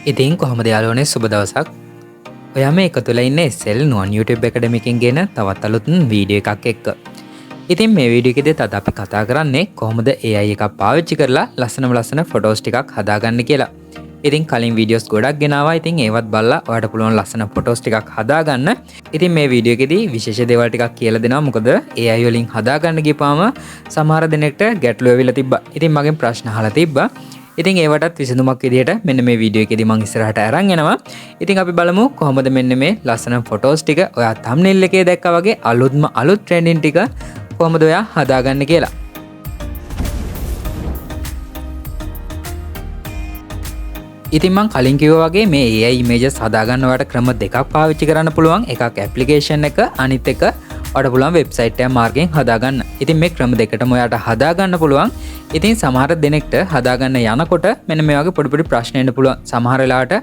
ඉතින් කොහොමද යාළුවනේ සුබ දවසක්. ඔයා මේ එකතු වෙලා ඉන්නේ SL නුවන් YouTube Academy එකෙන් ගෙන තවත් අලුත් වීඩියෝ එකක් එක්ක. ඉතින් මේ වීඩියෝ එකේදී අද අපි කතා කරන්නේ කොහොමද AI එකක් පාවිච්චි කරලා ලස්සන ෆොටෝස් ටිකක් හදාගන්න කියලා. ඉතින් කලින් වීඩියෝස් ගොඩක් ගෙනාවා. ඉතින් ඒවත් බලලා ඔයාලට පුළුවන් ලස්සන ෆොටෝස් ටිකක් හදාගන්න. ඉතින් මේ වීඩියෝ එකේදී විශේෂ දේවල් ටිකක් කියලා දෙනවා. මොකද AI වලින් හදාගන්න ගියාම සමහර දෙනෙක්ට ගැටලු වෙවිලා තිබ්බා. ඉතින් මගෙන් ප්‍රශ්න අහලා තිබ්බා. ඉතින් ඒවටත් විසඳුමක් විදිහට මෙන්න මේ වීඩියෝ එකේදී මම ඉස්සරහට අරන් එනවා. ඉතින් අපි බලමු කොහොමද මෙන්න මේ ලස්සන ෆොටෝස් ටික ඔයා thumbnail එකේ දැක්කා වගේ අලුත් ට්‍රෙන්ඩින් ටික කොහොමද ඔයා හදාගන්නේ කියලා. ඉතින් මම කලින් කිව්වා වගේ මේ AI images හදාගන්න ඔයාලට ක්‍රම දෙකක් පාවිච්චි කරන්න පුළුවන්. එකක් application එක, අනිත් එක ඔයාලට පුළුවන් website එක මාර්ගයෙන් හදාගන්න. ඉතින් මේ ක්‍රම දෙකටම ඔයාලට හදාගන්න පුළුවන්. ඉතින් සමහර දෙනෙක්ට හදාගන්න යනකොට මෙන්න මේ වගේ පොඩි ප්‍රශ්න එන්න පුළුවන්. සමහර වෙලාවට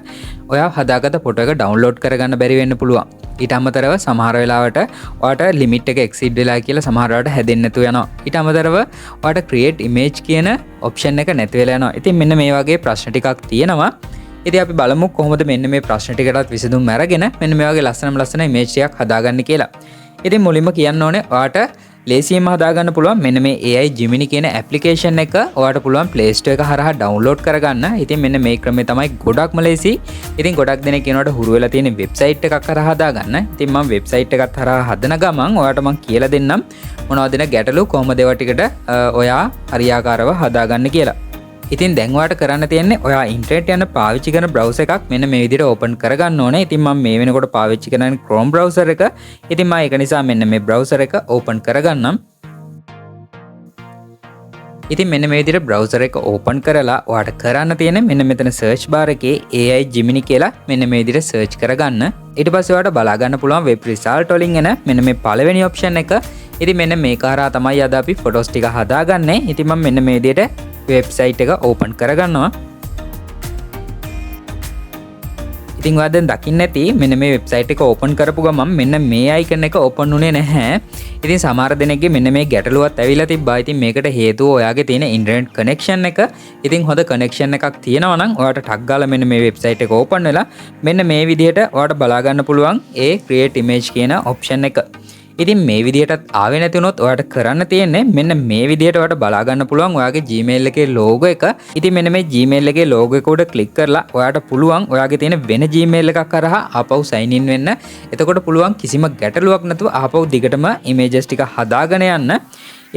ඔයා හදාගත්ත ෆොටෝ එක ඩවුන්ලෝඩ් කරගන්න බැරි වෙන්න පුළුවන්. ඊට අමතරව සමහර වෙලාවට ඔයාලට ලිමිට් එක එක්සීඩ් වෙලා කියලා සමහර වෙලාවට හැදෙන්නේ නැතුව යනවා. ඊට අමතරව ඔයාලට create image කියන option එක නැති වෙලා යනවා. ඉතින් මෙන්න මේ වගේ ප්‍රශ්න ටිකක් තියෙනවා. ඉතින් අපි බලමු කොහොමද මෙන්න මේ ප්‍රශ්න ටිකටත් විසඳුම් අරගෙන මෙන්න මේ වගේ ලස්සන image ටිකක් හදාගන්න කියලා. ඉතින් මුලින්ම කියන්න ඕනේ ඔයාට ලේසියෙන්ම හදාගන්න පුළුවන් මෙන්න මේ AI Gemini කියන ඇප්ලිකේෂන් එක ඔයාට පුළුවන් Play Store එක හරහා ඩවුන්ලෝඩ් කරගන්න. ඉතින් මෙන්න මේ ක්‍රමය තමයි ගොඩක්ම ලේසි. ඉතින් ගොඩක් දෙනෙක් කියනවාට හුරු වෙලා තියෙන වෙබ්සයිට් එකක් හරහා හදාගන්න. ඉතින් මම වෙබ්සයිට් එකත් හරහා හදන ගමන් ඔයාට මම කියලා දෙන්නම් මොනවද දෙන ගැටලු කොහොමද ඒවා ටිකට ඔයා හරියාකාරව හදාගන්න කියලා. ඉතින් දැන් ඔයාට කරන්න තියෙන්නේ ඔයා ඉන්ටර්නෙට් යන පාවිච්චි කරන බ්‍රවුසර් එකක් මෙන්න මේ විදිහට ඕපන් කරගන්න ඕනේ. ඉතින් මම මේ වෙනකොට පාවිච්චි කරන්නේ Chrome browser එක. ඉතින් මම ඒක නිසා මෙන්න මේ browser එක ඕපන් කරගන්නම්. ඉතින් මෙන්න මේ විදිහට browser එක ඕපන් කරලා ඔයාට කරන්න තියෙන්නේ මෙන්න මෙතන search bar එකේ AI Gemini කියලා මෙන්න මේ විදිහට search කරගන්න. ඊට පස්සේ ඔයාට බලා ගන්න පුළුවන් web result වලින් එන මෙන්න මේ පළවෙනි option එක. ඉතින් මෙන්න මේක හරහා තමයි අද අපි photos ටික හදාගන්නේ. ඉතින් මම මෙන්න මේ විදිහට වෙබ්සයිට් එක ඕපන් කරගන්නවා. ඉතින් ඔයා දැන් දකින්න ඇති මෙන්න මේ වෙබ්සයිට් එක ඕපන් කරපු ගමන් මෙන්න මේ අයිකන් එක ඕපන් උනේ නැහැ. ඉතින් සමහර දෙනෙක්ගේ මෙන්න මේ ගැටලුවත් ඇවිල්ලා තිබ්බා. ඉතින් මේකට හේතුව ඔයාගේ තියෙන ඉන්ටර්නෙට් කනෙක්ෂන් එක. ඉතින් හොඳ කනෙක්ෂන් එකක් තියෙනවා නම් ඔයාට ටක් ගාලා මෙන්න මේ වෙබ්සයිට් එක ඕපන් වෙලා මෙන්න මේ විදිහට ඔයාට බලා ගන්න පුළුවන් ඒ create image කියන option එක. ඉතින් මේ විදිහටත් ආවේ නැති වුණොත් ඔයාට කරන්න තියෙන්නේ මෙන්න මේ විදිහට ඔයාට බලා ගන්න පුළුවන් ඔයාගේ Gmail එකේ logo එක. ඉතින් මෙන්න මේ Gmail එකේ logo එක උඩ ක්ලික් කරලා ඔයාට පුළුවන් ඔයාගේ තියෙන වෙන Gmail එකක් කරහා ආපහු sign in වෙන්න. එතකොට පුළුවන් කිසිම ගැටලුවක් නැතුව ආපහු දිගටම images ටික හදාගෙන යන්න.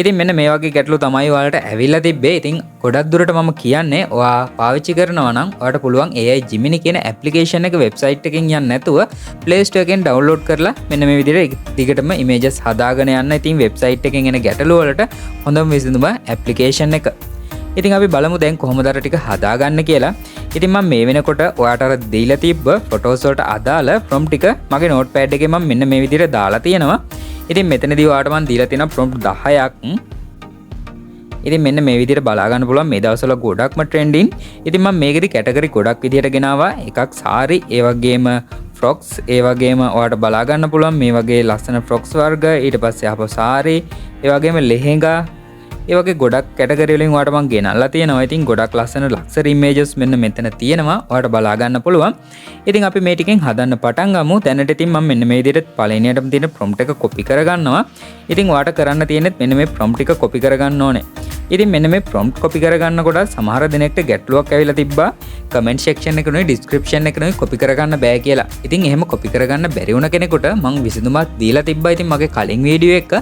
ඉතින් මෙන්න මේ වගේ ගැටලු තමයි ඔයාලට ඇවිල්ලා තිබ්බේ. ඉතින් ගොඩක් දුරට මම කියන්නේ ඔයා පාවිච්චි කරනවා නම් ඔයාට පුළුවන් AI Gemini කියන ඇප්ලිකේෂන් එක වෙබ්සයිට් එකෙන් යන්න නැතුව Play Store එකෙන් ඩවුන්ලෝඩ් කරලා මෙන්න මේ විදිහට දිගටම images හදාගෙන යන්න. ඉතින් වෙබ්සයිට් එකෙන් එන ගැටලු වලට හොඳම විසඳුම ඇප්ලිකේෂන් එක. ඉතින් අපි බලමු දැන් කොහොමද අර ටික හදාගන්න කියලා. ඉතින් මම මේ වෙනකොට ඔයාට අර දීලා තිබ්බ ෆොටෝස් වලට අදාළ prompt ටික මගේ notepad එකේ මම මෙන්න මේ විදිහට දාලා තියෙනවා. ඉතින් මෙතනදී ඔයාට මම දීලා තියෙන prompt 10ක්. ඉතින් මෙන්න මේ විදිහට බලා ගන්න පුළුවන් මේ දවස්වල ගොඩක්ම trending. ඉතින් මම මේකෙදි කැටගරි ගොඩක් විදිහට ගෙනාවා. එකක් සාරි, ඒ වගේම frocks, ඒ වගේම ඔයාට බලා ගන්න පුළුවන් මේ වගේ ලස්සන frocks වර්ග, ඊට පස්සේ ආපහු සාරි, ඒ වගේම ලෙහෙංගා, ඒ වගේ ගොඩක් කැටගරි වලින් ඔයාට මම ගෙනල්ලා තියෙනවා. ඉතින් ගොඩක් ලස්සන luxury images මෙන්න මෙතන තියෙනවා. ඔයාට බලා ගන්න පුළුවන්. ඉතින් අපි මේ ටිකෙන් හදන්න පටන් ගමු. දැනට ඉතින් මම මෙන්න මේ විදිහට පළවෙනියටම තියෙන prompt එක copy කරගන්නවා. ඉතින් ඔයාට කරන්න තියෙන්නේ මෙන්න මේ prompt එක copy කරගන්න ඕනේ. ඉතින් මෙන්න මේ prompt copy කරගන්නකොට සමහර දෙනෙක්ට ගැටලුවක් ඇවිල්ලා තිබ්බා. comment section එකේ description එකේ copy කරගන්න බෑ කියලා. ඉතින් එහෙම copy කරගන්න බැරි වුණ කෙනෙකුට මම විසඳුමක් දීලා තිබ්බා. ඉතින් මගේ කලින් වීඩියෝ එක.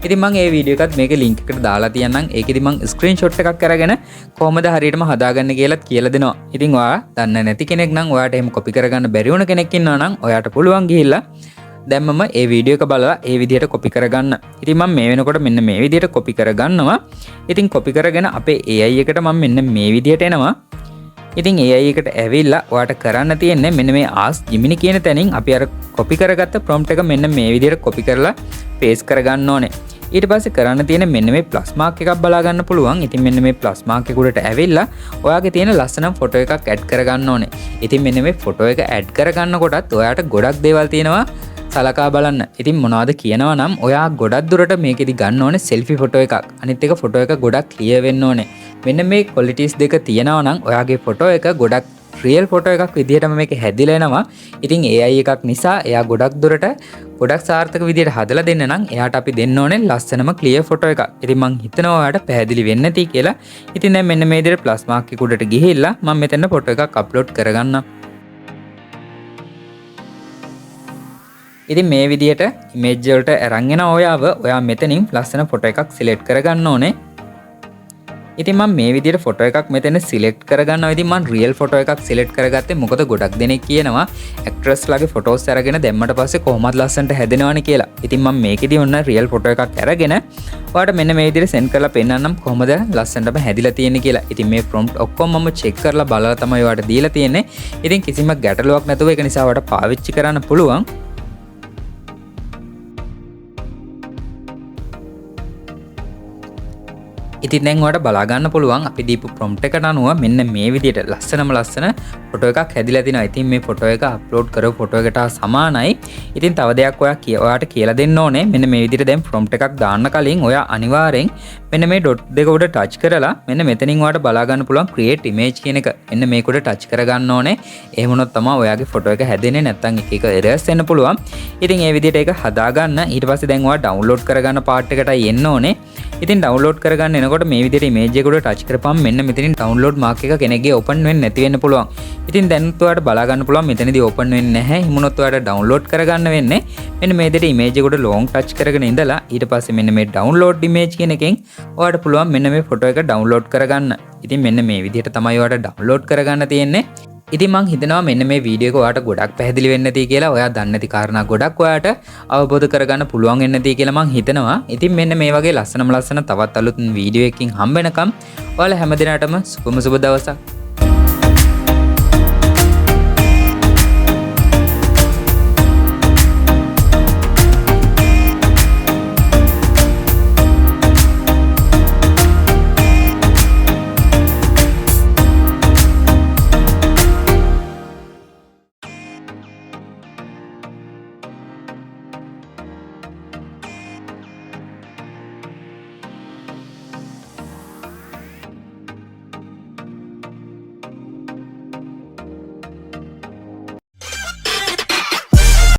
ඉතින් මම ඒ වීඩියෝ එකත් මේකේ link එකට දාලා තියන්නම්. ඒකෙදි මම screenshot එකක් අරගෙන කොහොමද හරියටම හදාගන්නේ කියලාත් කියලා දෙනවා. ඉතින් ඔයා දන්නේ නැති කෙනෙක් නම් ඔයාට එහෙම copy කරගන්න බැරි වුණ කෙනෙක් ඉන්නවා නම් ඔයාට පුළුවන් ගිහිල්ලා දැන් මම ඒ වීඩියෝ එක බලලා ඒ විදිහට copy කරගන්න. ඉතින් මම මේ වෙනකොට මෙන්න මේ විදිහට copy කරගන්නවා. ඉතින් copy කරගෙන අපේ AI එකට මම මෙන්න මේ විදිහට එනවා. ඉතින් AI එකට ඇවිල්ලා ඔයාට කරන්න තියෙන්නේ මෙන්න මේ Ask Gemini කියන තැනින් අපි අර copy කරගත්ත prompt එක මෙන්න මේ විදිහට copy කරලා paste කරගන්න ඕනේ. ඊට පස්සේ කරන්න තියෙන මෙන්න මේ plus mark එකක් බලා ගන්න පුළුවන්. ඉතින් මෙන්න මේ plus mark එක උඩට ඇවිල්ලා ඔයාගේ තියෙන ලස්සන ෆොටෝ එකක් add කරගන්න ඕනේ. ඉතින් මෙන්න මේ ෆොටෝ එක add කරගන්නකොටත් ඔයාට ගොඩක් දේවල් තියෙනවා සලකා බලන්න. ඉතින් මොනවද කියනවා නම් ඔයා ගොඩක් දුරට මේකෙදි ගන්න ඕනේ selfie ෆොටෝ එකක්. අනිත් එක ෆොටෝ එක ගොඩක් clear වෙන්න ඕනේ. මෙන්න මේ qualities දෙක තියෙනවා නම් ඔයාගේ ෆොටෝ එක ගොඩක් රියල් ෆොටෝ එකක් විදිහටම මේක හැදිලා එනවා. ඉතින් AI එකක් නිසා එයා ගොඩක් දුරට ගොඩක් සාර්ථක විදිහට හදලා දෙන්න නම් එයාට අපි දෙන්න ඕනේ ලස්සනම ක්ලියර් ෆොටෝ එකක්. ඉතින් මං හිතනවා ඔයාලට පැහැදිලි වෙන්න ඇති කියලා. ඉතින් දැන් මෙන්න මේ විදිහට ප්ලස් මාක් එක උඩට ගිහිල්ලා මම මෙතන ෆොටෝ එකක් අප්ලෝඩ් කරගන්නම්. ඉතින් මේ විදිහට ඉමේජ් වලට අරන් එන ඔයා මෙතනින් ලස්සන ෆොටෝ එකක් සිලෙක්ට් කරගන්න ඕනේ. ඉතින් මම මේ විදිහට ෆොටෝ එකක් මෙතන සිලෙක්ට් කරගන්නවා. ඉතින් මම රියල් ෆොටෝ එකක් සිලෙක්ට් කරගත්තේ මොකද ගොඩක් දෙනෙක් කියනවා ඇක්ට්‍රස් ලාගේ ෆොටෝස් අරගෙන දැම්මට පස්සේ කොහොමද ලස්සනට හැදෙනවනේ කියලා. ඉතින් මම මේකෙදි ඔන්න රියල් ෆොටෝ එකක් අරගෙන ඔයාලට මෙන්න මේ විදිහට සෙන්ඩ් කරලා පෙන්නන්නම් කොහොමද ලස්සනටම හැදිලා තියෙන්නේ කියලා. ඉතින් මේ ප්‍රොම්ප්ට් ඔක්කොම මම චෙක් කරලා බලලා තමයි ඔයාලට දීලා තියෙන්නේ. ඉතින් කිසිම ගැටලුවක් නැතුව ඒක නිසා ඔයාලට පාවිච්චි කරන්න පුළුවන්. ඉතින් දැන් ඔයාලට බලා ගන්න පුළුවන් අපි දීපු ප්‍රොම්ප්ට් එකට අනුව මෙන්න මේ විදිහට ලස්සන ෆොටෝ එකක් හැදිලා තිනවා. ඉතින් මේ ෆොටෝ එක අප්ලෝඩ් කරපු ෆොටෝ එකට සමානයි. ඉතින් තව දෙයක් ඔයාට කියලා දෙන්න ඕනේ. මෙන්න මේ විදිහට දැන් ප්‍රොම්ප්ට් එකක් දාන්න කලින් ඔයා අනිවාර්යෙන් මෙන්න මේ ඩොට් දෙක උඩ ටච් කරලා මෙන්න මෙතනින් ඔයාට බලා ගන්න පුළුවන් ක්‍රියේට් ඉමේජ් කියන එක. මෙන්න මේක උඩ ටච් කර ගන්න ඕනේ. එහෙම වුණොත් තමයි ඔයාගේ ෆොටෝ එක හැදෙන්නේ. නැත්නම් එක එරර්ස් එන්න පුළුවන්. ඉතින් මේ විදිහට ඒක හදා ගන්න. ඊට පස්සේ දැන් ඔයා ඩවුන්ලෝඩ් කරගන්න පාර්ට් එකටයි එන්න ඕනේ. ඉතින් ඩවුන්ලෝඩ් කරගන්න එනකොට මේ විදිහට ඉමේජ් එක උඩ ටච් කරපුවම මෙන්න මෙතනින් ඩවුන්ලෝඩ් මාක් එක කෙනෙක්ගේ ඕපන් වෙන්නේ නැති වෙන්න පුළුවන්. ඉතින් දැන් ඔයාලට බලා ගන්න පුළුවන් මෙතනදී ඕපන් වෙන්නේ නැහැ. හිමුණොත් ඔයාලට ඩවුන්ලෝඩ් කරගන්න වෙන්නේ. මෙන්න මේ විදිහට ඉමේජ් එක උඩ ලොන්ග් ටච් කරගෙන ඉඳලා ඊට පස්සේ මෙන්න මේ ඩවුන්ලෝඩ් ඉමේජ් කියන එකෙන් ඔයාලට පුළුවන් මෙන්න මේ ෆොටෝ එක ඩවුන්ලෝඩ් කරගන්න. ඉතින් මෙන්න මේ විදිහට තමයි ඔයාලට ඩවුන්ලෝඩ් කරගන්න තියෙන්නේ. ඉතින් මං හිතනවා මෙන්න මේ වීඩියෝ එක ඔයාලට ගොඩක් පැහැදිලි වෙන්න ඇති කියලා. ඔයා දන්නේ නැති කාරණා ගොඩක් ඔයාලට අවබෝධ කරගන්න පුළුවන් වෙන්න ඇති කියලා මං හිතනවා. ඉතින් මෙන්න මේ වගේ ලස්සන තවත් අලුත් වීඩියෝ එකකින් හම්බ වෙනකම් ඔයාලා හැමදිනටම සුබ දවසක්.